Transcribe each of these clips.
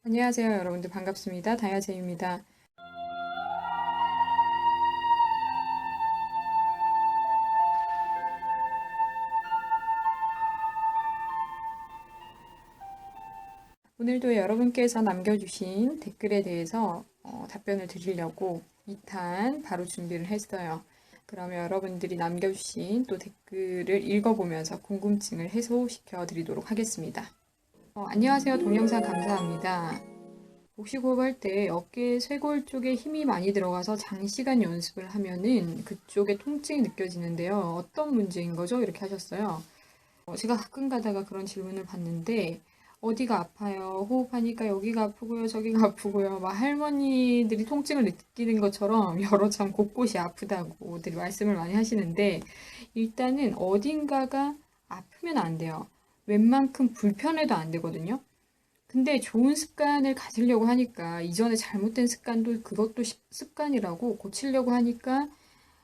안녕하세요, 여러분들 반갑습니다. 다야제입니다. 오늘도 여러분께서 남겨주신 댓글에 대해서 답변을 드리려고 2탄 바로 준비를 했어요. 그러면 여러분들이 남겨주신 또 댓글을 읽어보면서 궁금증을 해소시켜 드리도록 하겠습니다. 안녕하세요. 동영상 감사합니다. 복식호흡 할 때 어깨 쇄골 쪽에 힘이 많이 들어가서 장시간 연습을 하면은 그쪽에 통증이 느껴지는데요. 어떤 문제인 거죠? 이렇게 하셨어요. 제가 가끔 가다가 그런 질문을 받는데 어디가 아파요? 호흡하니까 여기가 아프고요, 저기가 아프고요. 막 할머니들이 통증을 느끼는 것처럼 여러 참 곳곳이 아프다고들 말씀을 많이 하시는데 일단은 어딘가가 아프면 안 돼요. 웬만큼 불편해도 안 되거든요. 근데 좋은 습관을 가지려고 하니까 이전에 잘못된 습관도 그것도 습관이라고 고치려고 하니까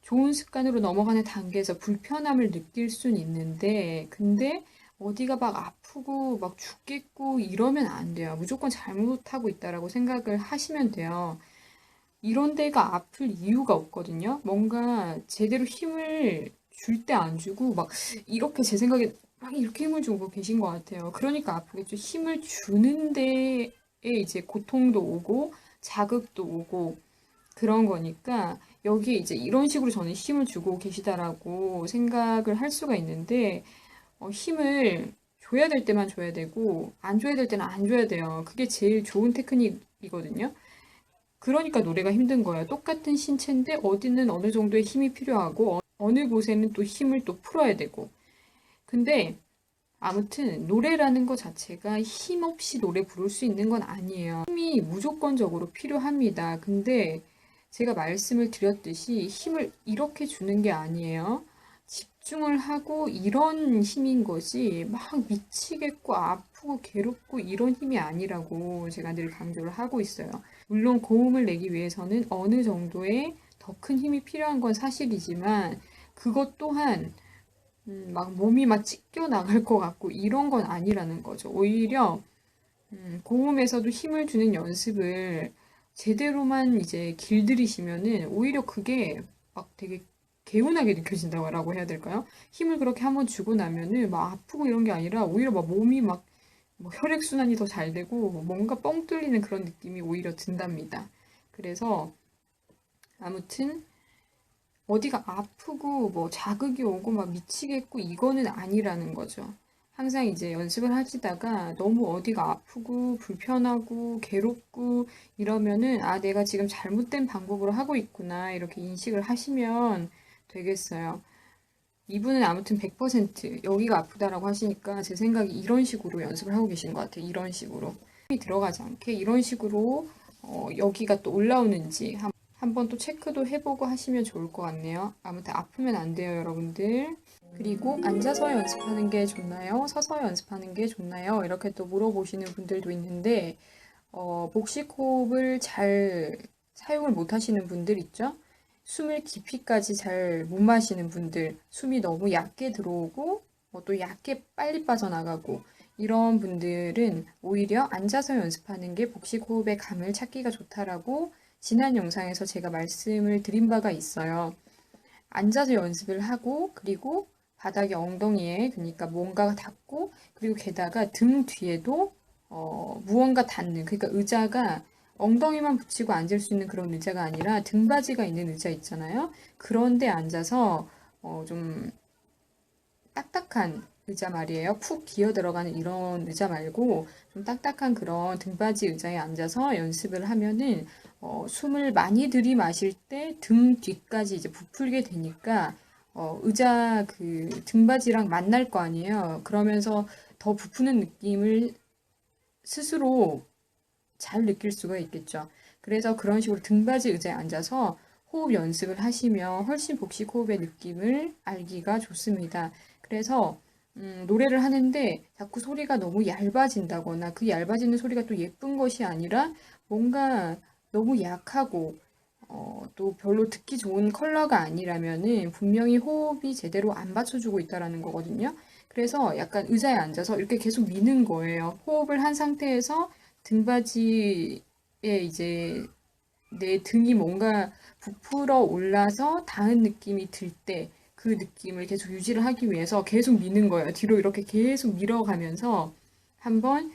좋은 습관으로 넘어가는 단계에서 불편함을 느낄 순 있는데 근데 어디가 막 아프고 막 죽겠고 이러면 안 돼요. 무조건 잘못하고 있다라고 생각을 하시면 돼요. 이런 데가 아플 이유가 없거든요. 뭔가 제대로 힘을 줄 때 안 주고 막 이렇게 제 생각에 막 이렇게 힘을 주고 계신 것 같아요. 그러니까 아프겠죠. 힘을 주는 데에 이제 고통도 오고 자극도 오고 그런 거니까 여기에 이제 이런 식으로 저는 힘을 주고 계시다라고 생각을 할 수가 있는데 힘을 줘야 될 때만 줘야 되고 안 줘야 될 때는 안 줘야 돼요. 그게 제일 좋은 테크닉이거든요. 그러니까 노래가 힘든 거예요. 똑같은 신체인데 어디는 어느 정도의 힘이 필요하고 어느 곳에는 또 힘을 또 풀어야 되고. 근데 아무튼 노래라는 것 자체가 힘 없이 노래 부를 수 있는 건 아니에요. 힘이 무조건적으로 필요합니다. 근데 제가 말씀을 드렸듯이 힘을 이렇게 주는 게 아니에요. 집중을 하고 이런 힘인 거지 막 미치겠고 아프고 괴롭고 이런 힘이 아니라고 제가 늘 강조를 하고 있어요. 물론 고음을 내기 위해서는 어느 정도의 더 큰 힘이 필요한 건 사실이지만 그것 또한 막 몸이 막 찢겨 나갈 것 같고 이런 건 아니라는 거죠. 오히려 고음에서도 힘을 주는 연습을 제대로만 이제 길들이시면은 오히려 그게 막 되게 개운하게 느껴진다고 해야 될까요? 힘을 그렇게 한번 주고 나면은 막 아프고 이런 게 아니라 오히려 막 몸이 막 뭐 혈액순환이 더 잘 되고 뭔가 뻥 뚫리는 그런 느낌이 오히려 든답니다. 그래서 아무튼 어디가 아프고 뭐 자극이 오고 막 미치겠고 이거는 아니라는 거죠. 항상 이제 연습을 하시다가 너무 어디가 아프고 불편하고 괴롭고 이러면은 아, 내가 지금 잘못된 방법으로 하고 있구나 이렇게 인식을 하시면 되겠어요. 이분은 아무튼 100% 여기가 아프다라고 하시니까 제 생각이 이런 식으로 연습을 하고 계신 것 같아요. 이런 식으로. 힘이 들어가지 않게 이런 식으로 여기가 또 올라오는지 한번 또 체크도 해보고 하시면 좋을 것 같네요. 아무튼 아프면 안 돼요, 여러분들. 그리고 앉아서 연습하는 게 좋나요? 서서 연습하는 게 좋나요? 이렇게 또 물어보시는 분들도 있는데, 복식 호흡을 잘 사용을 못 하시는 분들 있죠? 숨을 깊이까지 잘 못 마시는 분들, 숨이 너무 얕게 들어오고, 또 얕게 빨리 빠져나가고, 이런 분들은 오히려 앉아서 연습하는 게 복식 호흡의 감을 찾기가 좋다라고 지난 영상에서 제가 말씀을 드린 바가 있어요. 앉아서 연습을 하고 그리고 바닥에 엉덩이에 그러니까 뭔가가 닿고 그리고 게다가 등 뒤에도 무언가 닿는 그러니까 의자가 엉덩이만 붙이고 앉을 수 있는 그런 의자가 아니라 등받이가 있는 의자 있잖아요. 그런데 앉아서 좀 딱딱한 의자 말이에요. 푹 기어 들어가는 이런 의자 말고 좀 딱딱한 그런 등받이 의자에 앉아서 연습을 하면은 숨을 많이 들이마실 때 등 뒤까지 이제 부풀게 되니까 의자 그 등받이랑 만날 거 아니에요. 그러면서 더 부푸는 느낌을 스스로 잘 느낄 수가 있겠죠. 그래서 그런 식으로 등받이 의자에 앉아서 호흡 연습을 하시면 훨씬 복식 호흡의 느낌을 알기가 좋습니다. 그래서 노래를 하는데 자꾸 소리가 너무 얇아진다거나 그 얇아지는 소리가 또 예쁜 것이 아니라 뭔가 너무 약하고 또 별로 듣기 좋은 컬러가 아니라면은 분명히 호흡이 제대로 안 받쳐주고 있다라는 거거든요. 그래서 약간 의자에 앉아서 이렇게 계속 미는 거예요. 호흡을 한 상태에서 등받이에 이제 내 등이 뭔가 부풀어 올라서 닿은 느낌이 들 때 그 느낌을 계속 유지를 하기 위해서 계속 미는 거예요. 뒤로 이렇게 계속 밀어가면서 한번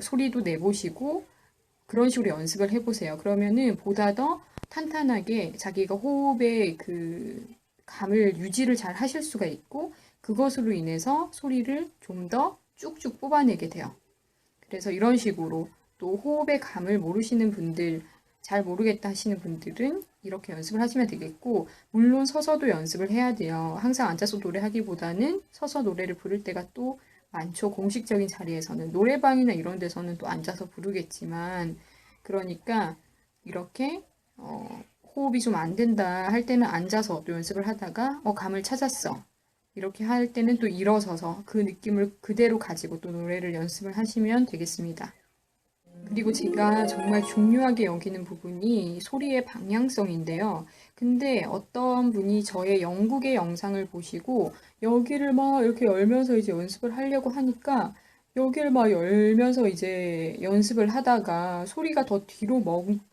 소리도 내보시고 그런 식으로 연습을 해보세요. 그러면은 보다 더 탄탄하게 자기가 호흡의 그 감을 유지를 잘 하실 수가 있고 그것으로 인해서 소리를 좀 더 쭉쭉 뽑아내게 돼요. 그래서 이런 식으로 또 호흡의 감을 모르시는 분들, 잘 모르겠다 하시는 분들은 이렇게 연습을 하시면 되겠고, 물론 서서도 연습을 해야 돼요. 항상 앉아서 노래하기보다는 서서 노래를 부를 때가 또 많죠. 공식적인 자리에서는. 노래방이나 이런 데서는 또 앉아서 부르겠지만, 그러니까 이렇게 호흡이 좀 안 된다 할 때는 앉아서 또 연습을 하다가 감을 찾았어. 이렇게 할 때는 또 일어서서 그 느낌을 그대로 가지고 또 노래를 연습을 하시면 되겠습니다. 그리고 제가 정말 중요하게 여기는 부분이 소리의 방향성인데요. 근데 어떤 분이 저의 영국의 영상을 보시고 여기를 막 이렇게 열면서 이제 연습을 하려고 하니까 여기를 막 열면서 이제 연습을 하다가 소리가 더 뒤로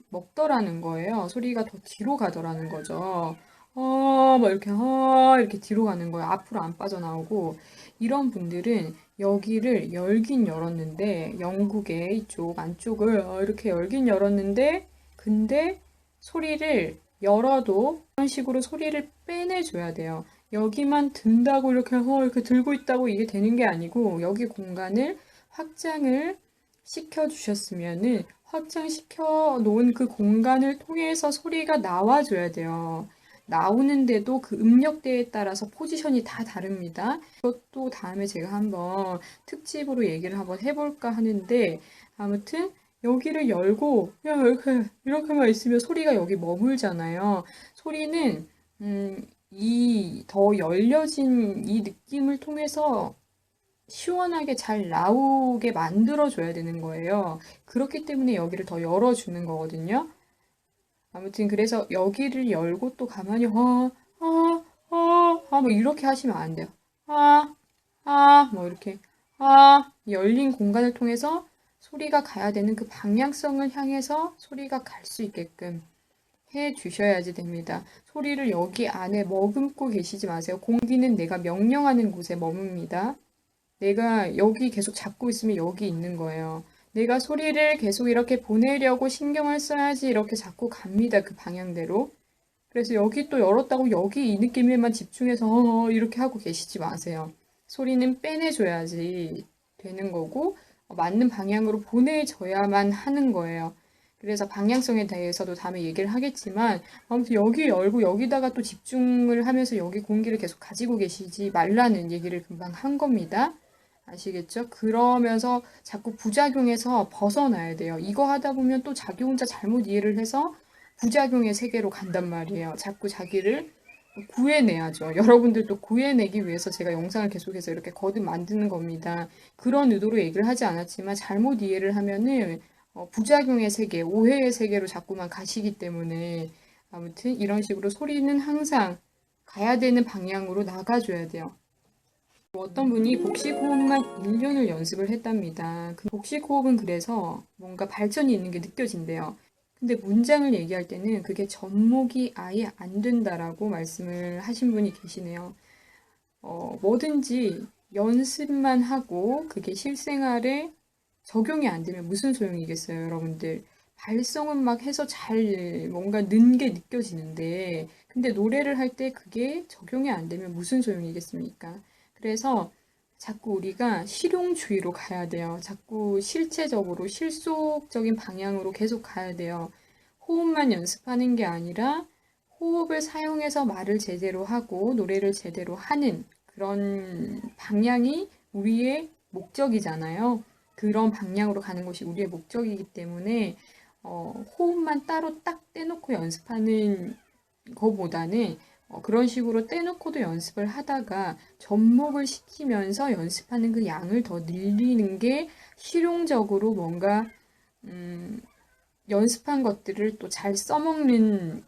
먹더라는 거예요. 소리가 더 뒤로 가더라는 거죠. 막 이렇게, 이렇게 뒤로 가는 거예요. 앞으로 안 빠져나오고. 이런 분들은 여기를 열긴 열었는데, 영국의 이쪽 안쪽을 이렇게 열긴 열었는데, 근데 소리를 열어도 이런 식으로 소리를 빼내줘야 돼요. 여기만 든다고 이렇게 들고 있다고 이게 되는 게 아니고, 여기 공간을 확장을 시켜주셨으면은, 확장시켜 놓은 그 공간을 통해서 소리가 나와줘야 돼요. 나오는데도 그 음역대에 따라서 포지션이 다 다릅니다. 그것도 다음에 제가 한번 특집으로 얘기를 한번 해볼까 하는데, 아무튼 여기를 열고 야 이렇게만 있으면 소리가 여기 머물잖아요. 소리는 이 더 열려진 이 느낌을 통해서 시원하게 잘 나오게 만들어줘야 되는 거예요. 그렇기 때문에 여기를 더 열어주는 거거든요. 아무튼 그래서 여기를 열고 또 가만히 뭐 이렇게 하시면 안 돼요. 뭐 이렇게 열린 공간을 통해서 소리가 가야 되는 그 방향성을 향해서 소리가 갈 수 있게끔 해 주셔야지 됩니다. 소리를 여기 안에 머금고 계시지 마세요. 공기는 내가 명령하는 곳에 머뭅니다. 내가 여기 계속 잡고 있으면 여기 있는 거예요. 내가 소리를 계속 이렇게 보내려고 신경을 써야지 이렇게 자꾸 갑니다. 그 방향대로. 그래서 여기 또 열었다고 여기 이 느낌에만 집중해서 이렇게 하고 계시지 마세요. 소리는 빼내줘야지 되는 거고 맞는 방향으로 보내줘야만 하는 거예요. 그래서 방향성에 대해서도 다음에 얘기를 하겠지만 아무튼 여기 열고 여기다가 또 집중을 하면서 여기 공기를 계속 가지고 계시지 말라는 얘기를 금방 한 겁니다. 아시겠죠? 그러면서 자꾸 부작용에서 벗어나야 돼요. 이거 하다 보면 또 자기 혼자 잘못 이해를 해서 부작용의 세계로 간단 말이에요. 자꾸 자기를 구해내야죠. 여러분들도 구해내기 위해서 제가 영상을 계속해서 이렇게 거듭 만드는 겁니다. 그런 의도로 얘기를 하지 않았지만 잘못 이해를 하면은 부작용의 세계, 오해의 세계로 자꾸만 가시기 때문에 아무튼 이런 식으로 소리는 항상 가야 되는 방향으로 나가줘야 돼요. 어떤 분이 복식호흡만 1년을 연습을 했답니다. 그 복식호흡은 그래서 뭔가 발전이 있는 게 느껴진대요. 근데 문장을 얘기할 때는 그게 접목이 아예 안 된다라고 말씀을 하신 분이 계시네요. 뭐든지 연습만 하고 그게 실생활에 적용이 안 되면 무슨 소용이겠어요, 여러분들. 발성은 막 해서 잘 뭔가 는 게 느껴지는데, 근데 노래를 할 때 그게 적용이 안 되면 무슨 소용이겠습니까? 그래서 자꾸 우리가 실용주의로 가야 돼요. 자꾸 실체적으로 실속적인 방향으로 계속 가야 돼요. 호흡만 연습하는 게 아니라 호흡을 사용해서 말을 제대로 하고 노래를 제대로 하는 그런 방향이 우리의 목적이잖아요. 그런 방향으로 가는 것이 우리의 목적이기 때문에 호흡만 따로 딱 떼놓고 연습하는 것보다는 그런 식으로 떼놓고도 연습을 하다가 접목을 시키면서 연습하는 그 양을 더 늘리는 게 실용적으로 뭔가 연습한 것들을 또 잘 써먹는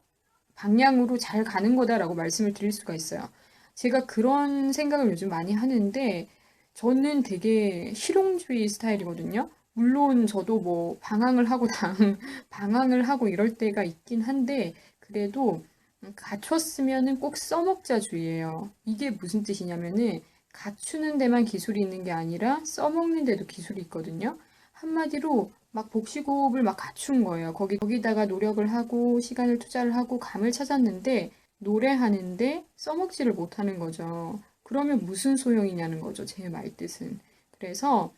방향으로 잘 가는 거다라고 말씀을 드릴 수가 있어요. 제가 그런 생각을 요즘 많이 하는데 저는 되게 실용주의 스타일이거든요. 물론 저도 뭐 방황을 하고 방황을 하고 이럴 때가 있긴 한데 그래도 갖췄으면은 꼭 써먹자주의예요. 이게 무슨 뜻이냐면은 갖추는 데만 기술이 있는 게 아니라 써먹는 데도 기술이 있거든요. 한마디로 막 복식호흡을 막 갖춘 거예요. 거기다가 노력을 하고 시간을 투자를 하고 감을 찾았는데 노래하는데 써먹지를 못하는 거죠. 그러면 무슨 소용이냐는 거죠. 제 말뜻은. 그래서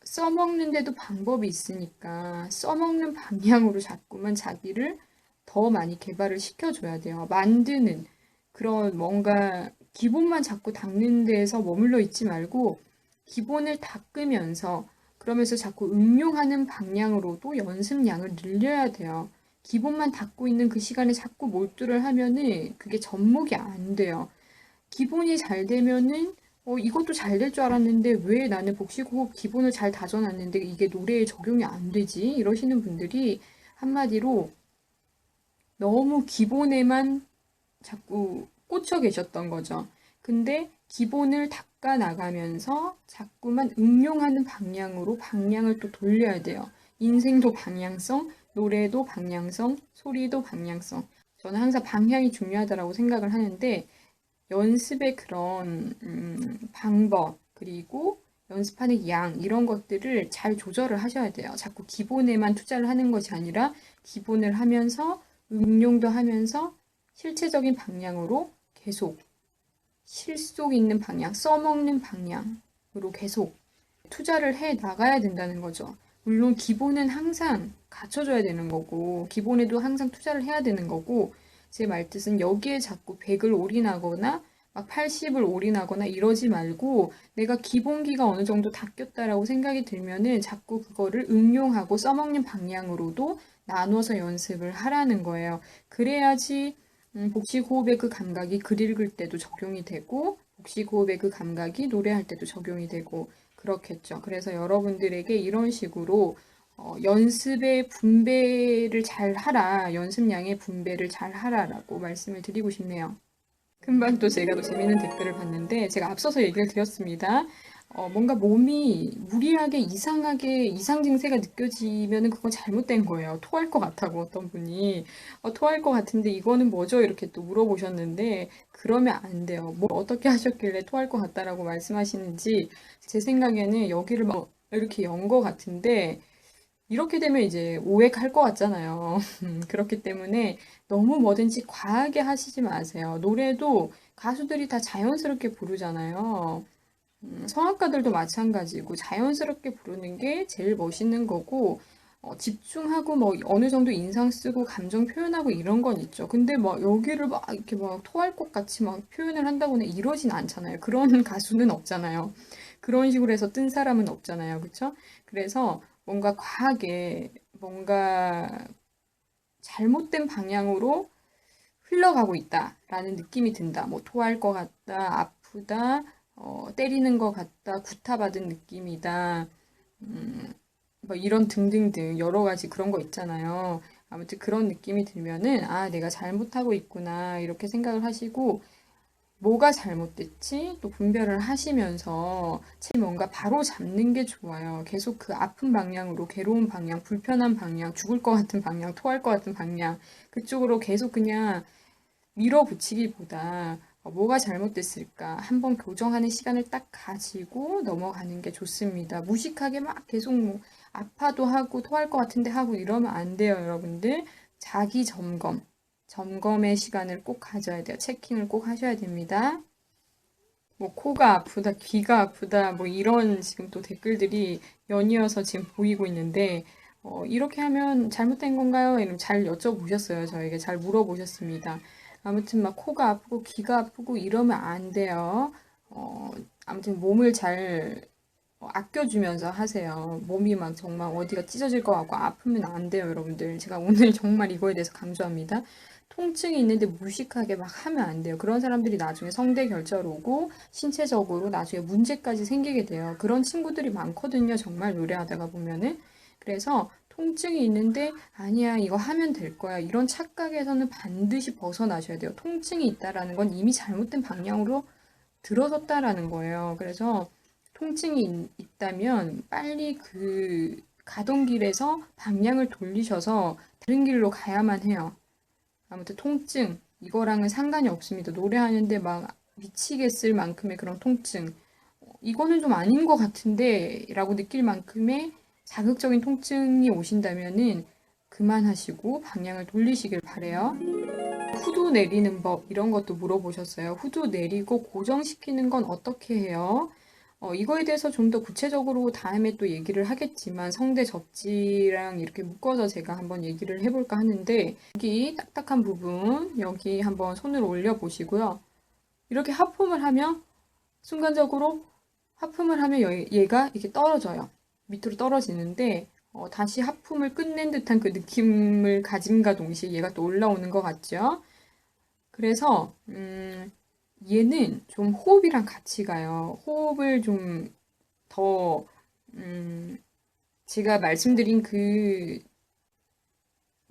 써먹는데도 방법이 있으니까 써먹는 방향으로 자꾸만 자기를 더 많이 개발을 시켜줘야 돼요. 만드는 그런 뭔가 기본만 자꾸 닦는 데에서 머물러 있지 말고 기본을 닦으면서 그러면서 자꾸 응용하는 방향으로도 연습량을 늘려야 돼요. 기본만 닦고 있는 그 시간에 자꾸 몰두를 하면은 그게 접목이 안 돼요. 기본이 잘 되면은 이것도 잘 될 줄 알았는데 왜 나는 복식호흡 기본을 잘 다져놨는데 이게 노래에 적용이 안 되지? 이러시는 분들이 한마디로 너무 기본에만 자꾸 꽂혀 계셨던 거죠. 근데 기본을 닦아 나가면서 자꾸만 응용하는 방향으로 방향을 또 돌려야 돼요. 인생도 방향성, 노래도 방향성, 소리도 방향성. 저는 항상 방향이 중요하다고 생각을 하는데 연습의 그런 방법 그리고 연습하는 양 이런 것들을 잘 조절을 하셔야 돼요. 자꾸 기본에만 투자를 하는 것이 아니라 기본을 하면서 응용도 하면서 실체적인 방향으로 계속 실속 있는 방향, 써먹는 방향으로 계속 투자를 해 나가야 된다는 거죠. 물론 기본은 항상 갖춰줘야 되는 거고 기본에도 항상 투자를 해야 되는 거고 제 말뜻은 여기에 자꾸 100을 올인하거나 막 80을 올인하거나 이러지 말고 내가 기본기가 어느 정도 닦였다라고 생각이 들면은 자꾸 그거를 응용하고 써먹는 방향으로도 나눠서 연습을 하라는 거예요. 그래야지 복식호흡의 그 감각이 글 읽을 때도 적용이 되고 복식호흡의 그 감각이 노래할 때도 적용이 되고 그렇겠죠. 그래서 여러분들에게 이런 식으로 연습의 분배를 잘 하라, 연습량의 분배를 잘 하라라고 말씀을 드리고 싶네요. 금방 또 제가 또 재밌는 댓글을 봤는데 제가 앞서서 얘기를 드렸습니다. 뭔가 몸이 무리하게 이상하게 이상 증세가 느껴지면은 그건 잘못된 거예요. 토할 것 같다고 어떤 분이 토할 것 같은데 이거는 뭐죠? 이렇게 또 물어보셨는데 그러면 안 돼요. 뭐 어떻게 하셨길래 토할 것 같다라고 말씀하시는지 제 생각에는 여기를 막 이렇게 연 것 같은데 이렇게 되면 이제 오해할 것 같잖아요. 그렇기 때문에 너무 뭐든지 과하게 하시지 마세요. 노래도 가수들이 다 자연스럽게 부르잖아요. 성악가들도 마찬가지고 자연스럽게 부르는 게 제일 멋있는 거고 집중하고 뭐 어느 정도 인상 쓰고 감정 표현하고 이런 건 있죠. 근데 막 여기를 막 이렇게 막 토할 것 같이 막 표현을 한다고는 이러진 않잖아요. 그런 가수는 없잖아요. 그런 식으로 해서 뜬 사람은 없잖아요. 그쵸? 그래서 뭔가 과하게 뭔가 잘못된 방향으로 흘러가고 있다라는 느낌이 든다. 뭐 토할 것 같다, 아프다, 때리는 것 같다, 구타받은 느낌이다, 뭐 이런 등등등 여러 가지 그런 거 있잖아요. 아무튼 그런 느낌이 들면은 아, 내가 잘못하고 있구나 이렇게 생각을 하시고 뭐가 잘못됐지? 또 분별을 하시면서 뭔가 바로 잡는 게 좋아요. 계속 그 아픈 방향으로, 괴로운 방향, 불편한 방향, 죽을 것 같은 방향, 토할 것 같은 방향, 그쪽으로 계속 그냥 밀어붙이기보다 뭐가 잘못됐을까? 한번 교정하는 시간을 딱 가지고 넘어가는 게 좋습니다. 무식하게 막 계속 뭐 아파도 하고 토할 것 같은데 하고 이러면 안 돼요, 여러분들. 자기 점검의 시간을 꼭 가져야 돼요. 체킹을 꼭 하셔야 됩니다. 뭐 코가 아프다, 귀가 아프다, 뭐 이런 지금 또 댓글들이 연이어서 지금 보이고 있는데 이렇게 하면 잘못된 건가요? 이러면 잘 여쭤보셨어요. 저에게 잘 물어보셨습니다. 아무튼 막 코가 아프고 귀가 아프고 이러면 안 돼요. 아무튼 몸을 잘 아껴주면서 하세요. 몸이 막 정말 어디가 찢어질 것 같고 아프면 안 돼요, 여러분들. 제가 오늘 정말 이거에 대해서 강조합니다. 통증이 있는데 무식하게 막 하면 안 돼요. 그런 사람들이 나중에 성대 결절 오고 신체적으로 나중에 문제까지 생기게 돼요. 그런 친구들이 많거든요. 정말 노래하다가 보면은. 그래서 통증이 있는데 아니야, 이거 하면 될 거야. 이런 착각에서는 반드시 벗어나셔야 돼요. 통증이 있다라는 건 이미 잘못된 방향으로 들어섰다라는 거예요. 그래서 통증이 있다면 빨리 그 가던 길에서 방향을 돌리셔서 다른 길로 가야만 해요. 아무튼 통증, 이거랑은 상관이 없습니다. 노래하는데 막 미치겠을 만큼의 그런 통증. 이거는 좀 아닌 것 같은데 라고 느낄 만큼의 자극적인 통증이 오신다면은 그만하시고 방향을 돌리시길 바래요. 후두 내리는 법 이런 것도 물어보셨어요. 후두 내리고 고정시키는 건 어떻게 해요? 이거에 대해서 좀 더 구체적으로 다음에 또 얘기를 하겠지만 성대 접지랑 이렇게 묶어서 제가 한번 얘기를 해볼까 하는데 여기 딱딱한 부분 여기 한번 손을 올려 보시고요. 이렇게 하품을 하면 순간적으로 하품을 하면 얘가 이렇게 떨어져요. 밑으로 떨어지는데 다시 하품을 끝낸 듯한 그 느낌을 가짐과 동시에 얘가 또 올라오는 것 같죠? 그래서 얘는 좀 호흡이랑 같이 가요. 호흡을 좀 더 제가 말씀드린 그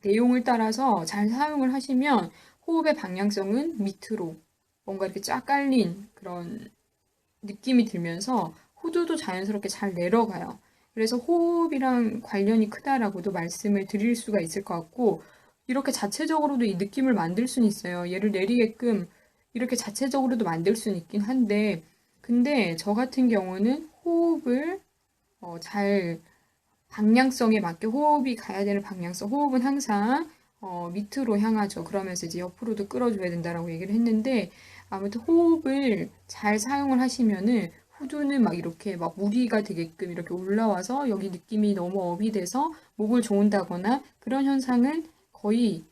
내용을 따라서 잘 사용을 하시면 호흡의 방향성은 밑으로 뭔가 이렇게 쫙 깔린 그런 느낌이 들면서 후두도 자연스럽게 잘 내려가요. 그래서 호흡이랑 관련이 크다라고도 말씀을 드릴 수가 있을 것 같고 이렇게 자체적으로도 이 느낌을 만들 수는 있어요. 얘를 내리게끔 이렇게 자체적으로도 만들 수는 있긴 한데 근데 저 같은 경우는 호흡을 잘 방향성에 맞게 호흡이 가야 되는 방향성 호흡은 항상 밑으로 향하죠. 그러면서 이제 옆으로도 끌어줘야 된다라고 얘기를 했는데 아무튼 호흡을 잘 사용을 하시면은 후두는 막 이렇게 막 무리가 되게끔 이렇게 올라와서 여기 느낌이 너무 업이 돼서 목을 조은다거나 그런 현상은 거의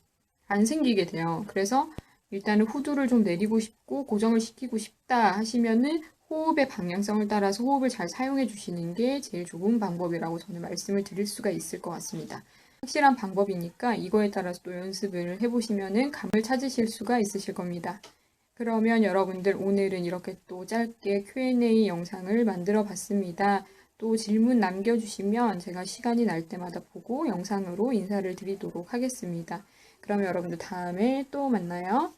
안 생기게 돼요. 그래서 일단은 후두를 좀 내리고 싶고 고정을 시키고 싶다 하시면은 호흡의 방향성을 따라서 호흡을 잘 사용해 주시는 게 제일 좋은 방법이라고 저는 말씀을 드릴 수가 있을 것 같습니다. 확실한 방법이니까 이거에 따라서 또 연습을 해보시면은 감을 찾으실 수가 있으실 겁니다. 그러면 여러분들 오늘은 이렇게 또 짧게 Q&A 영상을 만들어 봤습니다. 또 질문 남겨주시면 제가 시간이 날 때마다 보고 영상으로 인사를 드리도록 하겠습니다. 그럼 여러분들 다음에 또 만나요.